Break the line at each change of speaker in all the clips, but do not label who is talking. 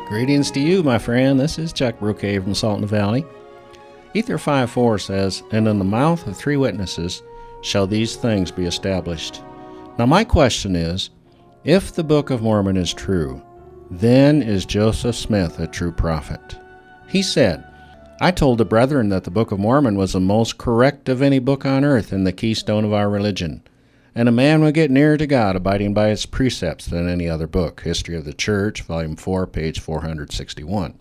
Greetings to you, my friend. This is Chuck Brocka from Salt in the Valley. Ether 5:4 says, "And in the mouth of 3 witnesses shall these things be established." Now my question is, if the Book of Mormon is true, then is Joseph Smith a true prophet? He said, "I told the brethren that the Book of Mormon was the most correct of any book on earth and the keystone of our religion, and a man would get nearer to God abiding by its precepts than any other book." History of the Church, Volume 4, page 461.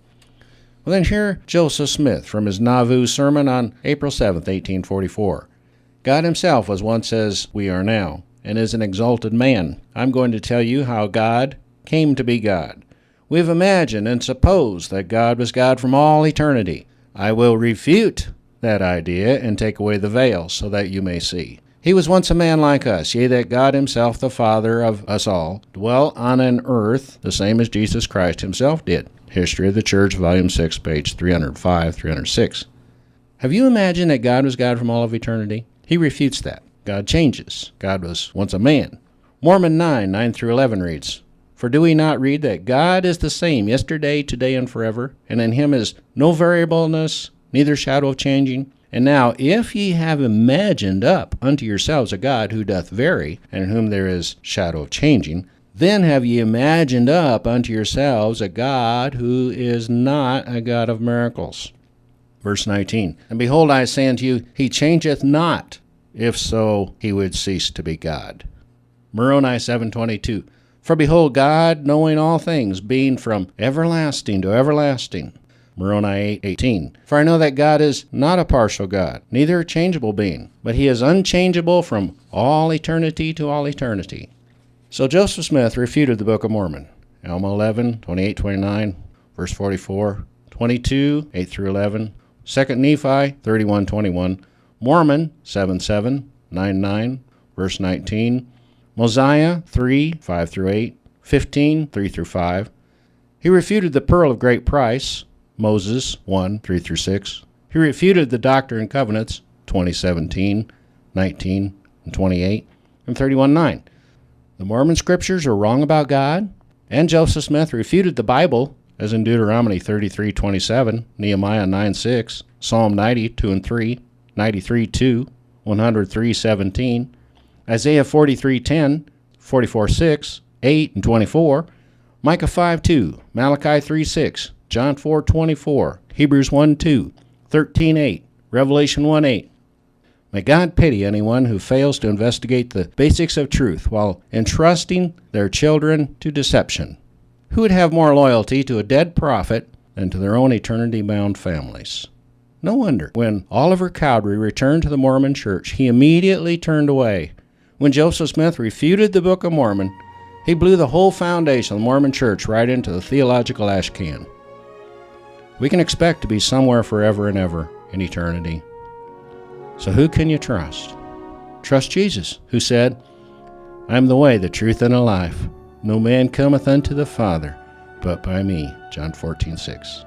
Well, then hear Joseph Smith from his Nauvoo sermon on April 7, 1844. God himself was once as we are now, and is an exalted man. I'm going to tell you how God came to be God. We've imagined and supposed that God was God from all eternity. I will refute that idea and take away the veil so that you may see. He was once a man like us, yea, that God himself, the Father of us all, dwelt on an earth the same as Jesus Christ himself did. History of the Church, Volume 6, page 305, 306. Have you imagined that God was God from all of eternity? He refutes that. God changes. God was once a man. Mormon 9, 9 through 11 reads, "For do we not read that God is the same yesterday, today, and forever, and in him is no variableness, neither shadow of changing? And now, if ye have imagined up unto yourselves a God who doth vary, and in whom there is shadow of changing, then have ye imagined up unto yourselves a God who is not a God of miracles." Verse 19, "And behold, I say unto you, he changeth not. If so, he would cease to be God." Moroni 7:22, "For behold, God knowing all things, being from everlasting to everlasting." Moroni 8:18, "For I know that God is not a partial God, neither a changeable being, but he is unchangeable from all eternity to all eternity." So Joseph Smith refuted the Book of Mormon. Alma 11, 28-29, verse 44, 22, 8 through 11, 2 Nephi 31-21, Mormon 7:7, 9-9, verse 19, Mosiah 3, 5 through 8, 15, 3 through 5. He refuted the pearl of great price, Moses 1, 3 through 6. He refuted the Doctrine and Covenants, 20:17, 19, and 28, and 31:9. The Mormon scriptures are wrong about God, and Joseph Smith refuted the Bible, as in Deuteronomy 33:27, Nehemiah 9:6, Psalm 90:2-3, 93:2, 103:17, Isaiah 43:10, 44:6, 8, and 24, Micah 5:2, Malachi 3:6, John 4:24, Hebrews 1:2, 13:8, Revelation 1:8. May God pity anyone who fails to investigate the basics of truth while entrusting their children to deception. Who would have more loyalty to a dead prophet than to their own eternity-bound families? No wonder, when Oliver Cowdery returned to the Mormon Church, he immediately turned away. When Joseph Smith refuted the Book of Mormon, he blew the whole foundation of the Mormon Church right into the theological ash can. We can expect to be somewhere forever and ever in eternity. So who can you trust? Trust Jesus, who said, "I am the way, the truth, and the life. No man cometh unto the Father but by me." John 14:6.